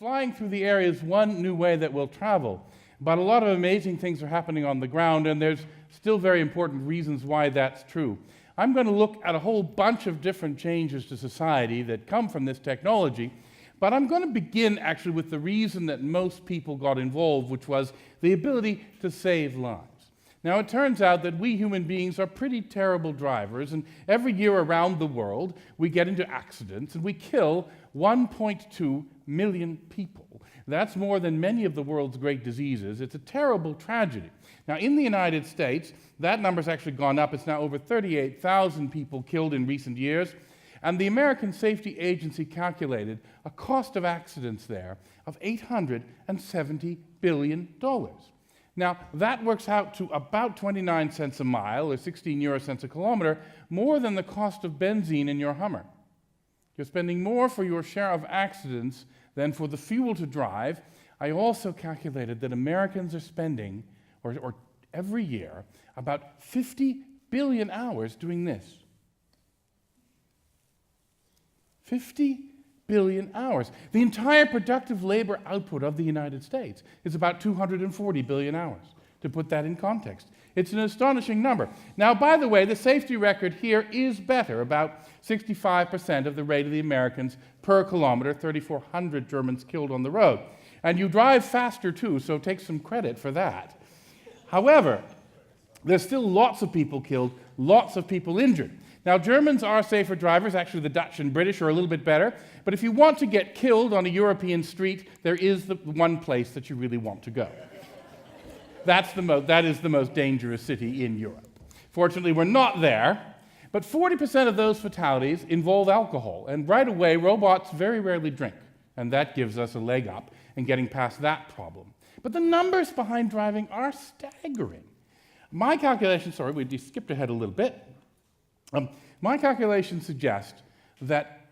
flying through the air is one new way that we'll travel, but a lot of amazing things are happening on the ground, and there's still very important reasons why that's true. I'm going to look at a whole bunch of different changes to society that come from this technology, but I'm going to begin actually with the reason that most people got involved, which was the ability to save lives. Now, it turns out that we human beings are pretty terrible drivers, and every year around the world, we get into accidents, and we kill 1.2 million people. That's more than many of the world's great diseases. It's a terrible tragedy. Now, in the United States, that number's actually gone up. It's now over 38,000 people killed in recent years, and the American Safety Agency calculated a cost of accidents there of $870 billion. Now, that works out to about 29 cents a mile, or 16 euro cents a kilometer, more than the cost of benzene in your Hummer. You're spending more for your share of accidents than for the fuel to drive. I also calculated that Americans are spending, or every year, about 50 billion hours doing this. 50 billion hours. The entire productive labor output of the United States is about 240 billion hours, to put that in context. It's an astonishing number. Now, by the way, the safety record here is better, about 65% of the rate of the Americans per kilometer, 3,400 Germans killed on the road. And you drive faster too, so take some credit for that. However, there's still lots of people killed, lots of people injured. Now, Germans are safer drivers. Actually, the Dutch and British are a little bit better. But if you want to get killed on a European street, there is the one place that you really want to go. That is the most dangerous city in Europe. Fortunately, we're not there. But 40% of those fatalities involve alcohol. And right away, robots very rarely drink. And that gives us a leg up in getting past that problem. But the numbers behind driving are staggering. My calculations, sorry, we skipped ahead a little bit. My calculations suggest that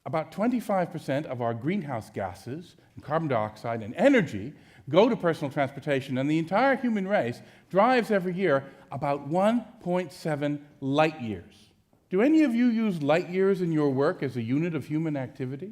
about 25% of our greenhouse gases, and carbon dioxide, and energy go to personal transportation, and the entire human race drives every year about 1.7 light years. Do any of you use light years in your work as a unit of human activity?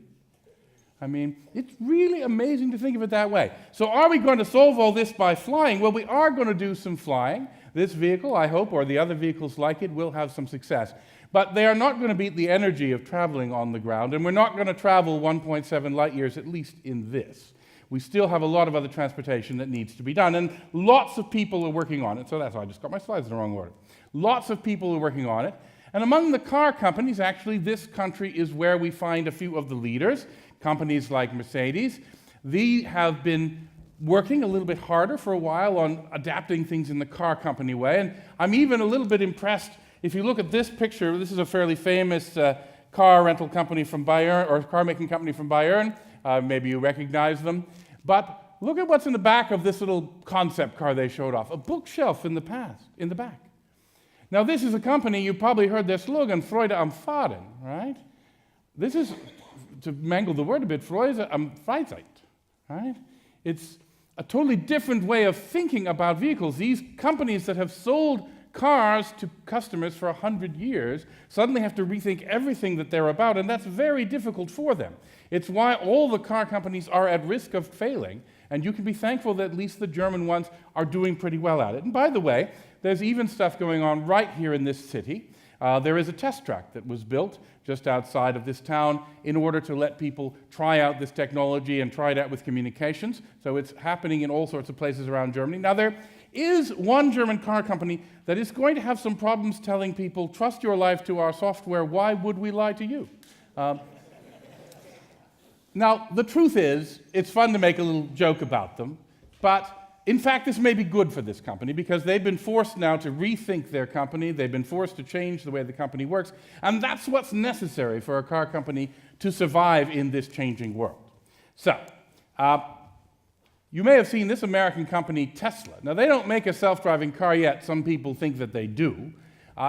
I mean, it's really amazing to think of it that way. So are we going to solve all this by flying? Well, we are going to do some flying. This vehicle, I hope, or the other vehicles like it, will have some success. But they are not going to beat the energy of traveling on the ground, and we're not going to travel 1.7 light years, at least in this. We still have a lot of other transportation that needs to be done, and lots of people are working on it. So that's why I just got my slides in the wrong order. Lots of people are working on it. And among the car companies, actually, this country is where we find a few of the leaders. Companies like Mercedes. They have been working a little bit harder for a while on adapting things in the car company way. And I'm even a little bit impressed. If you look at this picture, this is a fairly famous car rental company from Bayern, or car making company from Bayern. Maybe you recognize them. But look at what's in the back of this little concept car they showed off. A bookshelf in the back. Now, this is a company, you probably heard their slogan, Freude am Fahren, right? This is, to mangle the word a bit, Freude am Freizeit, right? It's a totally different way of thinking about vehicles. These companies that have sold cars to customers for 100 years suddenly have to rethink everything that they're about, and that's very difficult for them. It's why all the car companies are at risk of failing, and you can be thankful that at least the German ones are doing pretty well at it. And by the way, there's even stuff going on right here in this city. There is a test track that was built just outside of this town in order to let people try out this technology and try it out with communications. So it's happening in all sorts of places around Germany. Now, there is one German car company that is going to have some problems telling people, trust your life to our software, why would we lie to you? Now, the truth is, it's fun to make a little joke about them, but in fact, this may be good for this company because they've been forced now to rethink their company. They've been forced to change the way the company works, and that's what's necessary for a car company to survive in this changing world. So, you may have seen this American company, Tesla. Now, they don't make a self-driving car yet. Some people think that they do.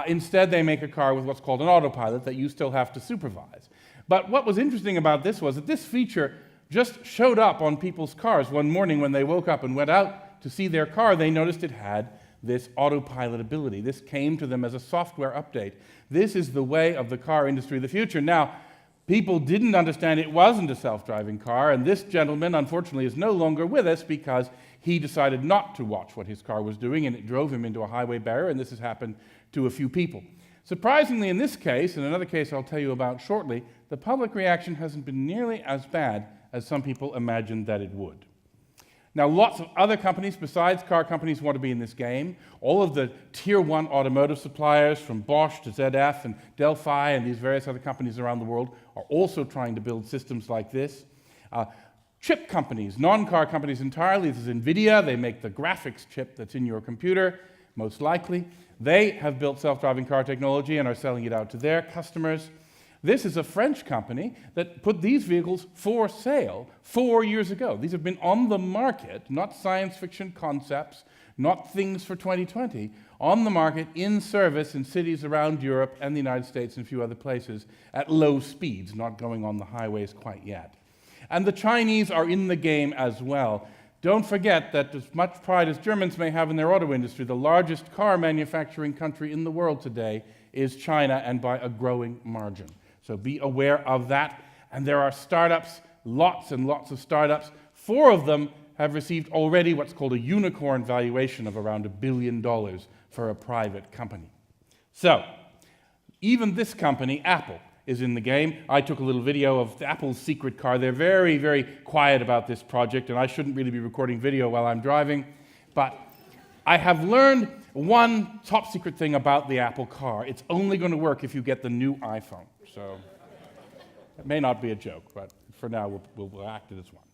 Instead, they make a car with what's called an autopilot that you still have to supervise. But what was interesting about this was that this feature just showed up on people's cars one morning when they woke up and went out to see their car. They noticed it had this autopilot ability. This came to them as a software update. This is the way of the car industry of the future. Now, People didn't understand it wasn't a self-driving car, and this gentleman, unfortunately, is no longer with us because he decided not to watch what his car was doing, and it drove him into a highway barrier, and this has happened to a few people. Surprisingly, in this case, and another case I'll tell you about shortly, the public reaction hasn't been nearly as bad as some people imagined that it would. Now, lots of other companies besides car companies want to be in this game. All of the Tier 1 automotive suppliers, from Bosch to ZF and Delphi and these various other companies around the world, are also trying to build systems like this. Chip companies, non-car companies entirely. This is NVIDIA. They make the graphics chip that's in your computer, most likely. They have built self-driving car technology and are selling it out to their customers. This is a French company that put these vehicles for sale 4 years ago. These have been on the market, not science fiction concepts, not things for 2020, on the market in service in cities around Europe and the United States and a few other places at low speeds, not going on the highways quite yet. And the Chinese are in the game as well. Don't forget that as much pride as Germans may have in their auto industry, the largest car manufacturing country in the world today is China, and by a growing margin. So be aware of that. And there are startups, lots and lots of startups. 4 of them have received already what's called a unicorn valuation of around $1 billion for a private company. So, even this company, Apple, is in the game. I took a little video of Apple's secret car. They're very, very quiet about this project, and I shouldn't really be recording video while I'm driving. But I have learned one top secret thing about the Apple car. It's only going to work if you get the new iPhone. So it may not be a joke, but for now we'll act it as one.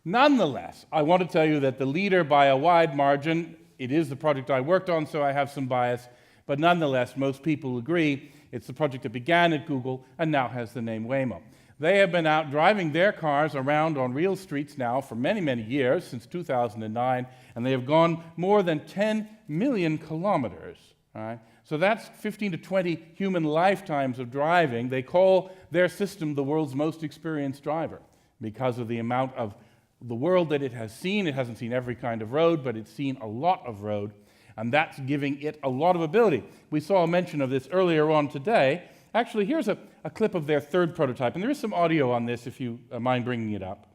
Nonetheless, I want to tell you that the leader by a wide margin, it is the project I worked on, so I have some bias, but nonetheless, most people agree it's the project that began at Google and now has the name Waymo. They have been out driving their cars around on real streets now for many, many years, since 2009, and they have gone more than 10 million kilometers. Right? So that's 15 to 20 human lifetimes of driving. They call their system the world's most experienced driver because of the amount of the world that it has seen. It hasn't seen every kind of road, but it's seen a lot of road, and that's giving it a lot of ability. We saw a mention of this earlier on today. Actually, here's a clip of their third prototype, and there is some audio on this if you mind bringing it up.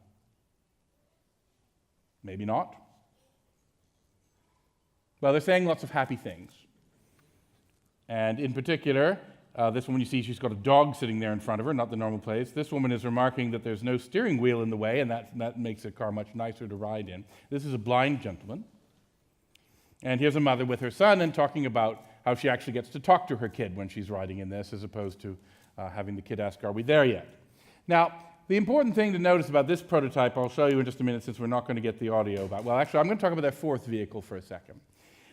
Maybe not. Well, they're saying lots of happy things. And in particular, this woman you see, she's got a dog sitting there in front of her, not the normal place. This woman is remarking that there's no steering wheel in the way, and that makes the car much nicer to ride in. This is a blind gentleman. And here's a mother with her son and talking about how she actually gets to talk to her kid when she's riding in this, as opposed to having the kid ask, "Are we there yet?" Now, the important thing to notice about this prototype, I'll show you in just a minute since we're not going to get the audio about. Well, actually, I'm going to talk about their fourth vehicle for a second.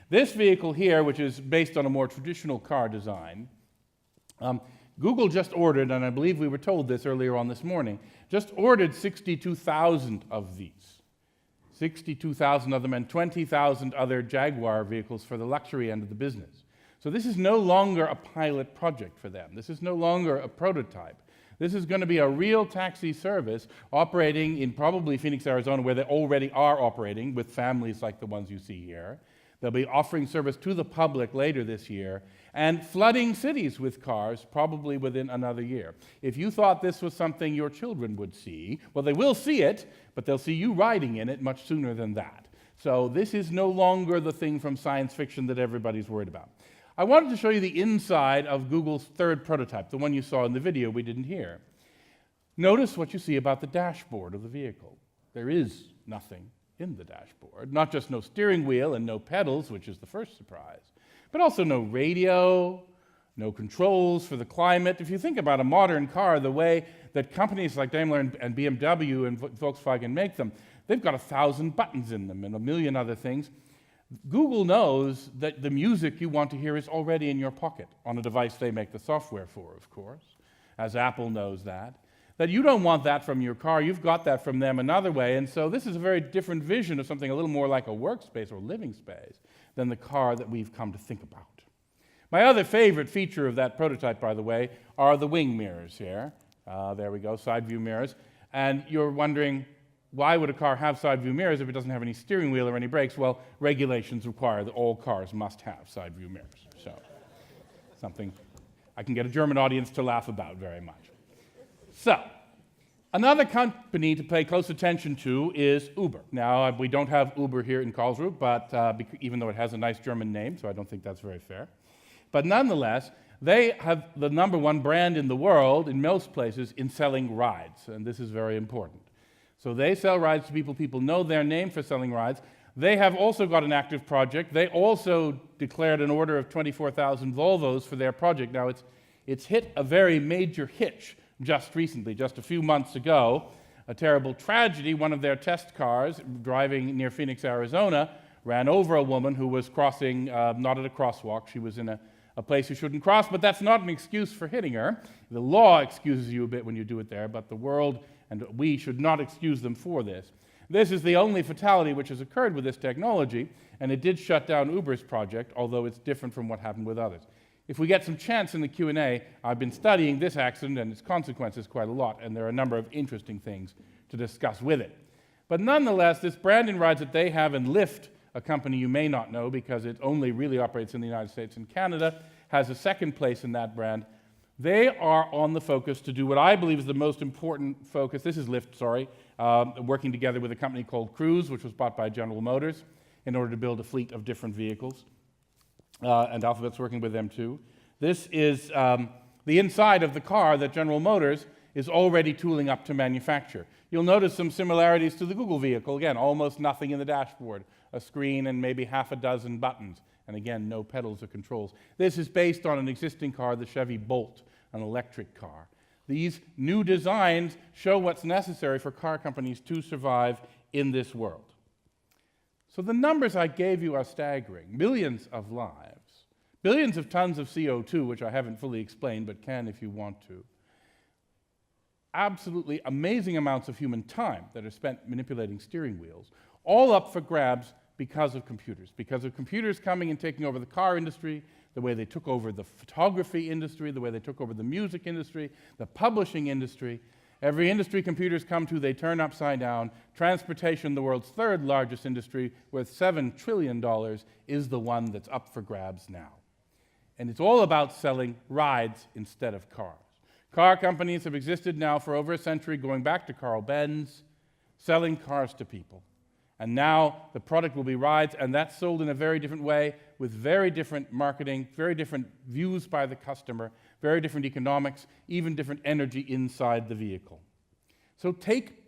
This vehicle here, which is based on a more traditional car design, Google just ordered, and I believe we were told this earlier on this morning, just ordered 62,000 of these. 62,000 of them and 20,000 other Jaguar vehicles for the luxury end of the business. So this is no longer a pilot project for them. This is no longer a prototype. This is going to be a real taxi service operating in probably Phoenix, Arizona, where they already are operating with families like the ones you see here. They'll be offering service to the public later this year and flooding cities with cars probably within another year. If you thought this was something your children would see, well, they will see it, but they'll see you riding in it much sooner than that. So this is no longer the thing from science fiction that everybody's worried about. I wanted to show you the inside of Google's third prototype, the one you saw in the video we didn't hear. Notice what you see about the dashboard of the vehicle. There is nothing in the dashboard. Not just no steering wheel and no pedals, which is the first surprise, but also no radio, no controls for the climate. If you think about a modern car, the way that companies like Daimler and BMW and Volkswagen make them, they've got 1,000 buttons in them and a million other things. Google knows that the music you want to hear is already in your pocket on a device they make the software for, of course, as Apple knows that. That you don't want that from your car, you've got that from them another way, and so this is a very different vision of something a little more like a workspace or living space than the car that we've come to think about. My other favorite feature of that prototype, by the way, are the wing mirrors here. There we go, side view mirrors. And you're wondering, why would a car have side view mirrors if it doesn't have any steering wheel or any brakes? Well, regulations require that all cars must have side view mirrors. So, something I can get a German audience to laugh about very much. So, another company to pay close attention to is Uber. Now, we don't have Uber here in Karlsruhe, but even though it has a nice German name, so I don't think that's very fair. But nonetheless, they have the #1 brand in the world, in most places, in selling rides, and this is very important. So they sell rides to people. People know their name for selling rides. They have also got an active project. They also declared an order of 24,000 Volvos for their project. Now, it's hit a very major hitch just recently, just a few months ago. A terrible tragedy. One of their test cars, driving near Phoenix, Arizona, ran over a woman who was crossing, not at a crosswalk. She was in a place you shouldn't cross, but that's not an excuse for hitting her. The law excuses you a bit when you do it there, but the world and we should not excuse them for this. This is the only fatality which has occurred with this technology, and it did shut down Uber's project, although it's different from what happened with others. If we get some chance in the Q&A, I've been studying this accident and its consequences quite a lot, and there are a number of interesting things to discuss with it. But nonetheless, this brand in rides that they have, and Lyft, a company you may not know because it only really operates in the United States and Canada, has a second place in that brand. They are on the focus to do what I believe is the most important focus. This is Lyft, sorry, working together with a company called Cruise, which was bought by General Motors, in order to build a fleet of different vehicles. And Alphabet's working with them too. This is the inside of the car that General Motors is already tooling up to manufacture. You'll notice some similarities to the Google vehicle. Again, almost nothing in the dashboard, a screen and maybe half a dozen buttons. And again, no pedals or controls. This is based on an existing car, the Chevy Bolt, an electric car. These new designs show what's necessary for car companies to survive in this world. So the numbers I gave you are staggering. Millions of lives, billions of tons of CO2, which I haven't fully explained, but can if you want to. Absolutely amazing amounts of human time that are spent manipulating steering wheels, all up for grabs because of computers coming and taking over the car industry, the way they took over the photography industry, the way they took over the music industry, the publishing industry. Every industry computers come to, they turn upside down. Transportation, the world's third largest industry, worth $7 trillion, is the one that's up for grabs now. And it's all about selling rides instead of cars. Car companies have existed now for over a century, going back to Carl Benz, selling cars to people. And now the product will be rides, and that's sold in a very different way, with very different marketing, very different views by the customer, very different economics, even different energy inside the vehicle. So take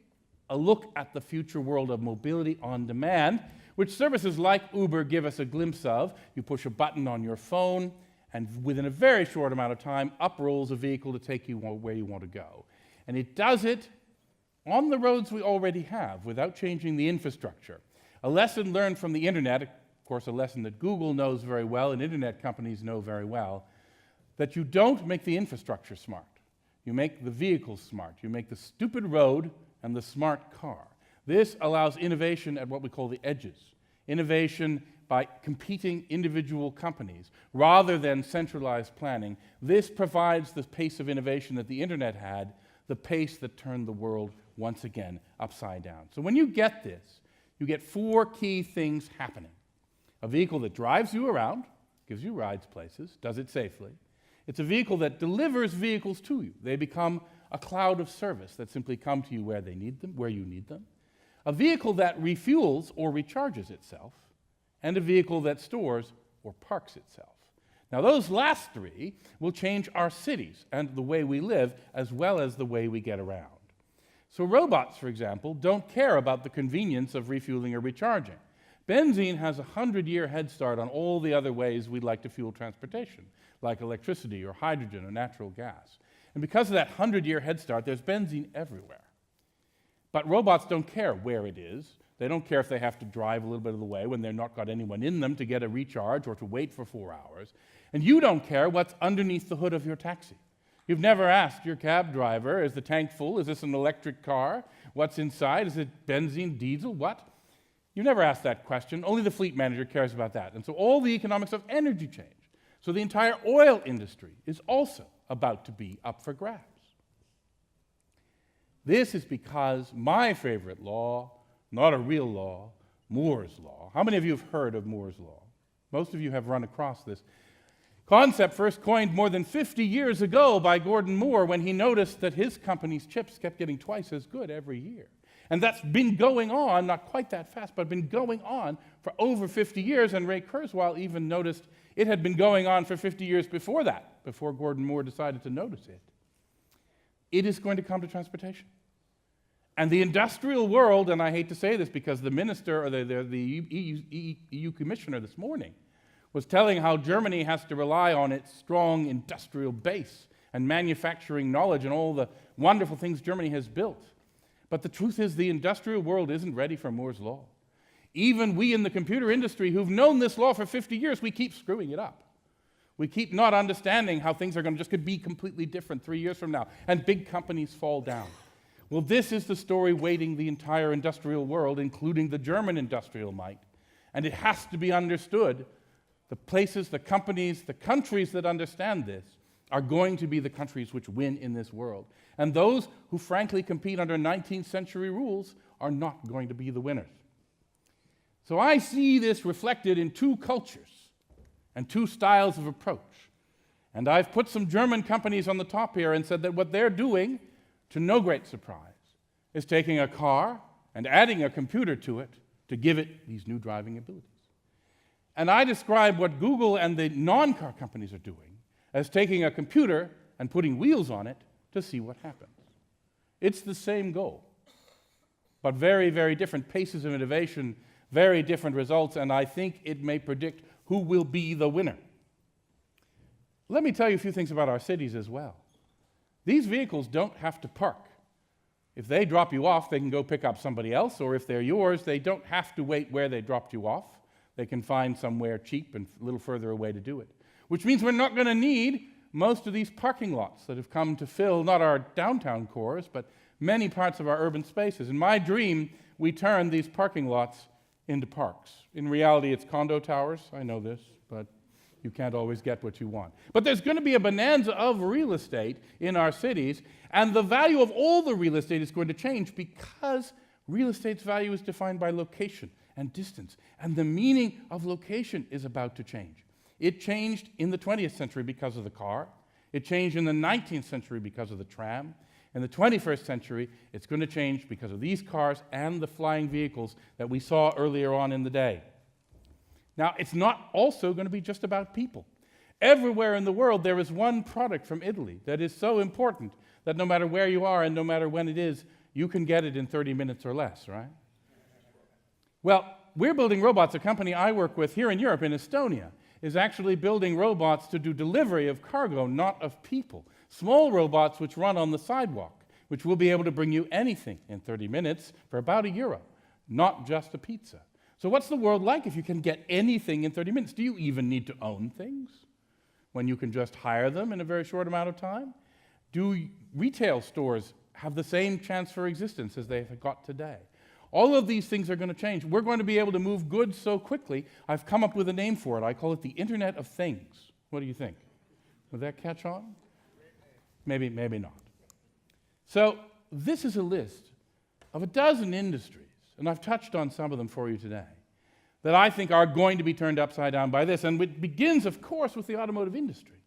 a look at the future world of mobility on demand, which services like Uber give us a glimpse of. You push a button on your phone, and within a very short amount of time, up rolls a vehicle to take you where you want to go. And it does it on the roads we already have, without changing the infrastructure. A lesson learned from the internet, of course a lesson that Google knows very well and internet companies know very well, that you don't make the infrastructure smart. You make the vehicles smart. You make the stupid road and the smart car. This allows innovation at what we call the edges. Innovation by competing individual companies, rather than centralized planning. This provides the pace of innovation that the internet had, the pace that turned the world once again upside down. So when you get this, you get 4 key things happening. A vehicle that drives you around, gives you rides places, does it safely. It's a vehicle that delivers vehicles to you. They become a cloud of service that simply come to you where they need them, where you need them. A vehicle that refuels or recharges itself, and a vehicle that stores or parks itself. Now those last 3 will change our cities and the way we live, as well as the way we get around. So robots, for example, don't care about the convenience of refueling or recharging. Benzene has a 100-year head start on all the other ways we'd like to fuel transportation, like electricity or hydrogen or natural gas. And because of that 100-year head start, there's benzene everywhere. But robots don't care where it is. They don't care if they have to drive a little bit of the way when they've not got anyone in them to get a recharge or to wait for 4 hours. And you don't care what's underneath the hood of your taxi. You've never asked your cab driver, is the tank full? Is this an electric car? What's inside? Is it benzene, diesel, what? You've never asked that question. Only the fleet manager cares about that. And so all the economics of energy change. So the entire oil industry is also about to be up for grabs. This is because my favorite law, not a real law, Moore's law. How many of you have heard of Moore's law? Most of you have run across this. Concept first coined more than 50 years ago by Gordon Moore when he noticed that his company's chips kept getting twice as good every year. And that's been going on, not quite that fast, but been going on for over 50 years, and Ray Kurzweil even noticed it had been going on for 50 years before that, before Gordon Moore decided to notice it. It is going to come to transportation. And the industrial world, and I hate to say this because the minister, or the EU commissioner this morning, was telling how Germany has to rely on its strong industrial base and manufacturing knowledge and all the wonderful things Germany has built. But the truth is the industrial world isn't ready for Moore's law. Even we in the computer industry who've known this law for 50 years, we keep screwing it up. We keep not understanding how things are going to just be completely different 3 years from now, and big companies fall down. Well, this is the story waiting the entire industrial world, including the German industrial might. And it has to be understood. The places, the companies, the countries that understand this are going to be the countries which win in this world. And those who frankly compete under 19th century rules are not going to be the winners. So I see this reflected in two cultures and two styles of approach. And I've put some German companies on the top here and said that what they're doing, to no great surprise, is taking a car and adding a computer to it to give it these new driving abilities. And I describe what Google and the non-car companies are doing as taking a computer and putting wheels on it to see what happens. It's the same goal, but very, very different paces of innovation, very different results, and I think it may predict who will be the winner. Let me tell you a few things about our cities as well. These vehicles don't have to park. If they drop you off, they can go pick up somebody else, or if they're yours, they don't have to wait where they dropped you off. They can find somewhere cheap and a little further away to do it, which means we're not going to need most of these parking lots that have come to fill not our downtown cores, but many parts of our urban spaces. In my dream, we turn these parking lots into parks. In reality, it's condo towers. I know this, but you can't always get what you want. But there's going to be a bonanza of real estate in our cities, and the value of all the real estate is going to change because real estate's value is defined by location and distance, and the meaning of location is about to change. It changed in the 20th century because of the car. It changed in the 19th century because of the tram. In the 21st century, it's going to change because of these cars and the flying vehicles that we saw earlier on in the day. Now, it's not also going to be just about people. Everywhere in the world, there is one product from Italy that is so important that no matter where you are and no matter when it is, you can get it in 30 minutes or less, right? Well, we're building robots. A company I work with here in Europe, in Estonia, is actually building robots to do delivery of cargo, not of people. Small robots which run on the sidewalk, which will be able to bring you anything in 30 minutes for about €1, not just a pizza. So what's the world like if you can get anything in 30 minutes? Do you even need to own things when you can just hire them in a very short amount of time? Do retail stores have the same chance for existence as they've got today? All of these things are going to change. We're going to be able to move goods so quickly. I've come up with a name for it. I call it the Internet of Things. What do you think? Would that catch on? Maybe, maybe not. So this is a list of a dozen industries, and I've touched on some of them for you today, that I think are going to be turned upside down by this. And it begins, of course, with the automotive industry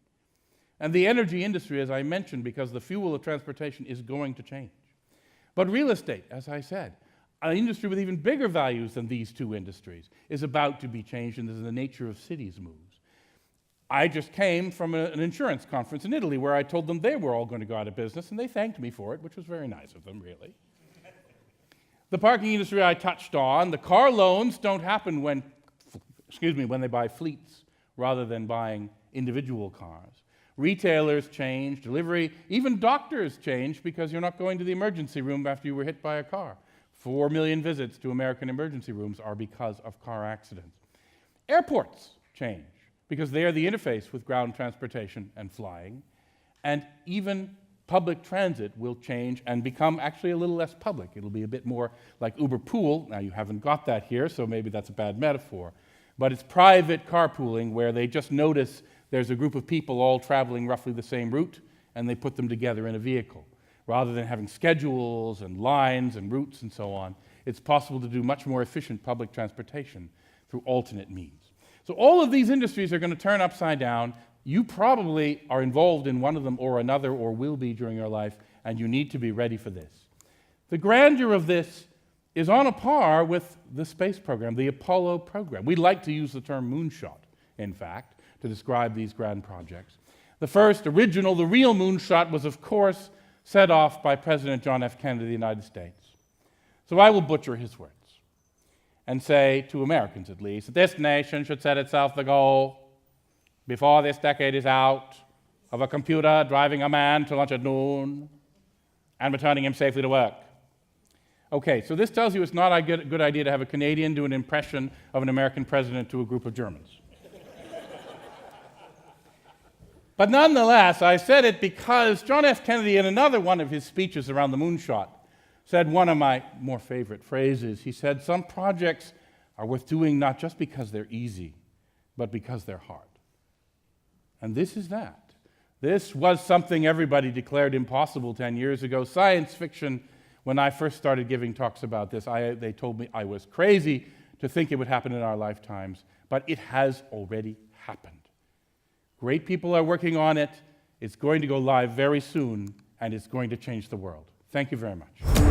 and the energy industry, as I mentioned, because the fuel of transportation is going to change. But real estate, as I said, an industry with even bigger values than these two industries, is about to be changed, and as the nature of cities moves. I just came from an insurance conference in Italy where I told them they were all going to go out of business, and they thanked me for it, which was very nice of them, really. The parking industry I touched on. The car loans don't happen when they buy fleets rather than buying individual cars. Retailers change, delivery, even doctors change because you're not going to the emergency room after you were hit by a car. 4 million visits to American emergency rooms are because of car accidents. Airports change because they are the interface with ground transportation and flying. And even public transit will change and become actually a little less public. It'll be a bit more like Uber Pool. Now, you haven't got that here, so maybe that's a bad metaphor. But it's private carpooling where they just notice there's a group of people all traveling roughly the same route, and they put them together in a vehicle. Rather than having schedules and lines and routes and so on, it's possible to do much more efficient public transportation through alternate means. So all of these industries are going to turn upside down. You probably are involved in one of them or another, or will be during your life, and you need to be ready for this. The grandeur of this is on a par with the space program, the Apollo program. We like to use the term moonshot, in fact, to describe these grand projects. The first, original, the real moonshot was, of course, set off by President John F. Kennedy of the United States. So I will butcher his words and say, to Americans at least, that this nation should set itself the goal, before this decade is out, of a computer driving a man to lunch at noon and returning him safely to work. Okay, so this tells you it's not a good idea to have a Canadian do an impression of an American president to a group of Germans. But nonetheless, I said it because John F. Kennedy, in another one of his speeches around the moonshot, said one of my more favorite phrases. He said, some projects are worth doing not just because they're easy, but because they're hard. And this is that. This was something everybody declared impossible 10 years ago. Science fiction, when I first started giving talks about this, they told me I was crazy to think it would happen in our lifetimes, but it has already happened. Great people are working on it. It's going to go live very soon, and it's going to change the world. Thank you very much.